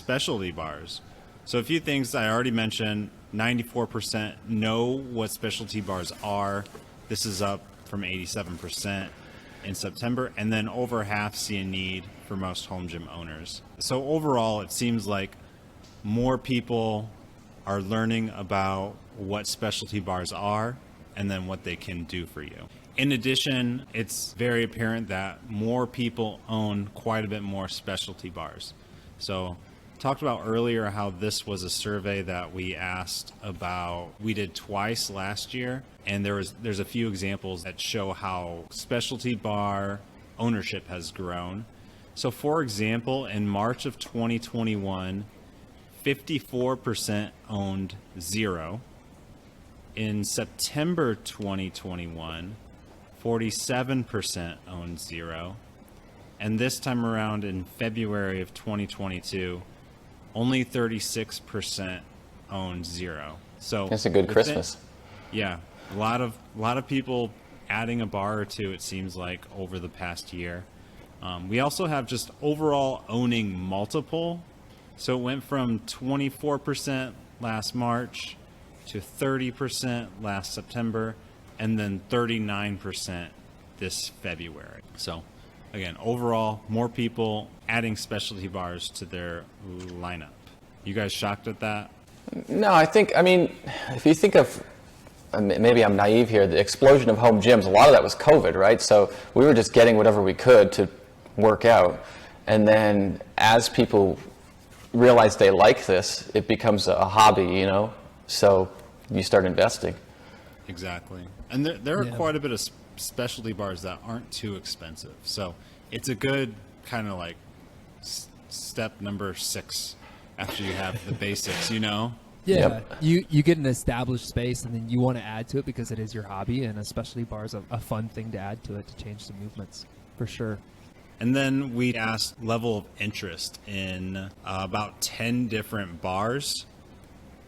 specialty bars. So a few things I already mentioned. 94% know what specialty bars are. This is up from 87% in September, and then over half see a need for most home gym owners. So overall, it seems like more people are learning about what specialty bars are and then what they can do for you. In addition, it's very apparent that more people own quite a bit more specialty bars. So talked about earlier how this was a survey that we asked about. We did twice last year, and there's a few examples that show how specialty bar ownership has grown. So for example, in March of 2021, 54% owned zero. In September 2021, 47% owned zero. And this time around in February of 2022, only 36% owned zero. So that's a good Christmas. Yeah, a lot of people adding a bar or two, it seems like, over the past year. We also have just overall owning multiple. So it went from 24% last March to 30% last September, and then 39% this February. So again, overall, more people adding specialty bars to their lineup. You guys shocked at that? No, I mean, if you think of, maybe I'm naive here, the explosion of home gyms, a lot of that was COVID, right? So we were just getting whatever we could to work out. And then as people realize they like this, it becomes a hobby, you know? So you start investing. Exactly. And there are quite a bit of specialty bars that aren't too expensive. So it's a good kind of like step number 6 after you have the basics, you know? Yeah, you get an established space and then you want to add to it because it is your hobby, and a specialty bar is a fun thing to add to it to change the movements, for sure. And then we asked level of interest in about 10 different bars.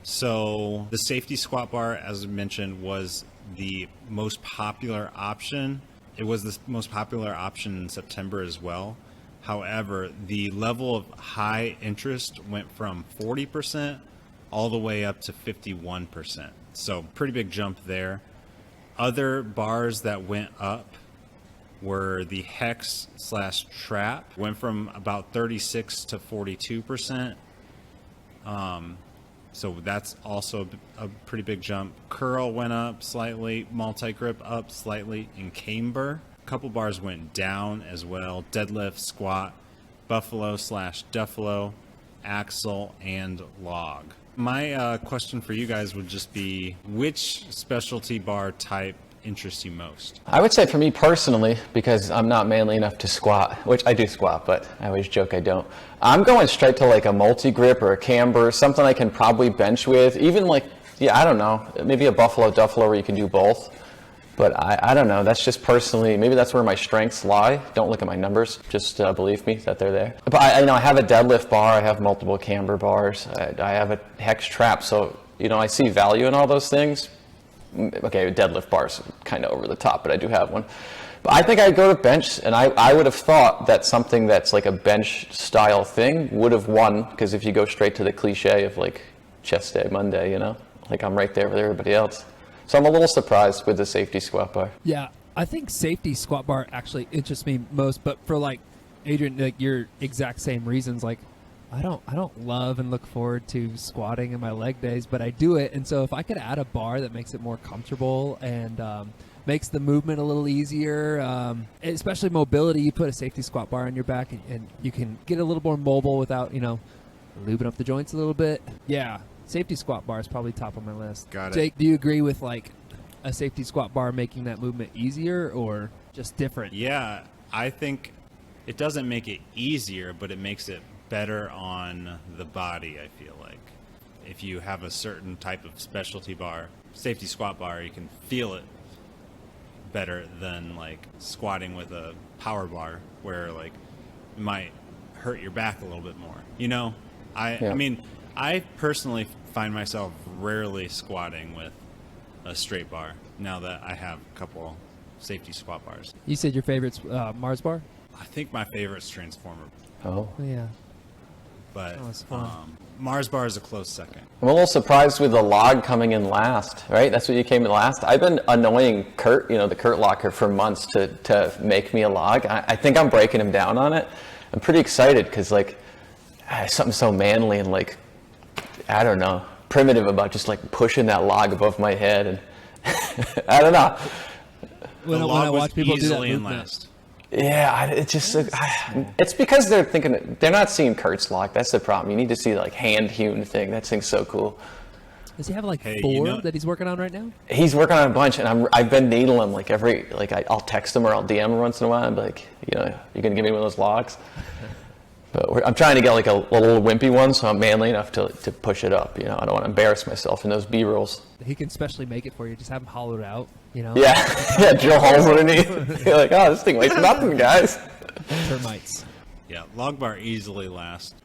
So the safety squat bar, as mentioned, was the most popular option. It was the most popular option in September as well. However, the level of high interest went from 40% all the way up to 51%. So pretty big jump there. Other bars that went up were the Hex/Trap, went from about 36 to 42%. So that's also a pretty big jump. Curl went up slightly, multi-grip up slightly, and camber. A couple bars went down as well. Deadlift, squat, buffalo/duffalo, axle, and log. My question for you guys would just be, which specialty bar type interests you most? I would say for me personally, because I'm not manly enough to squat, which I do squat, but I always joke I don't. I'm going straight to like a multi-grip or a camber, something I can probably bench with, even like, I don't know, maybe a buffalo/duffalo where you can do both. But I don't know, that's just personally, maybe that's where my strengths lie. Don't look at my numbers, just believe me that they're there. But I have a deadlift bar, I have multiple camber bars, I have a hex trap, so I see value in all those things. Okay, deadlift bars kind of over the top, but I do have one. But I think I'd go to bench, and I would have thought that something that's like a bench style thing would have won, because if you go straight to the cliche of like chest day Monday, like I'm right there with everybody else. So I'm a little surprised with the safety squat bar. Yeah, I think safety squat bar actually interests me most, but for like Adrian, like your exact same reasons, like I don't love and look forward to squatting in my leg days, but I do it. And so if I could add a bar that makes it more comfortable and makes the movement a little easier, especially mobility, you put a safety squat bar on your back and you can get a little more mobile without, lubing up the joints a little bit. Yeah, safety squat bar is probably top of my list. Got it. Jake, do you agree with like a safety squat bar making that movement easier or just different? Yeah, I think it doesn't make it easier, but it makes it better on the body, I feel like. If you have a certain type of specialty bar, safety squat bar, you can feel it better than like squatting with a power bar where like it might hurt your back a little bit more. I mean, I personally find myself rarely squatting with a straight bar now that I have a couple safety squat bars. You said your favorite's Mars bar? I think my favorite's Transformer. Oh. Yeah. but Oh, it's fun. Mars bar is a close second. I'm a little surprised with the log coming in last, right? That's what you came in last. I've been annoying Kurt, the Kurt Locker, for months to make me a log. I think I'm breaking him down on it. I'm pretty excited because, like, something so manly and, like, I don't know, primitive about just, like, pushing that log above my head. And I don't know. When The I log was watch people do that easily in movement. last. Yeah, it's just it's because they're thinking they're not seeing Kurt's log. That's the problem. You need to see the, like, hand hewn thing. That thing's so cool. Does he have like Hey, 4 that he's working on right now? He's working on a bunch, and I've been needling him like I'll text him or I'll DM him once in a while and be like, you gonna give me one of those logs? But I'm trying to get like a little wimpy one, so I'm manly enough to push it up. I don't want to embarrass myself in those B-rolls. He can specially make it for you. Just have him hollowed out. Yeah, drill holes underneath. You're like, oh, this thing weighs nothing, guys. Termites. Yeah, log bar easily last.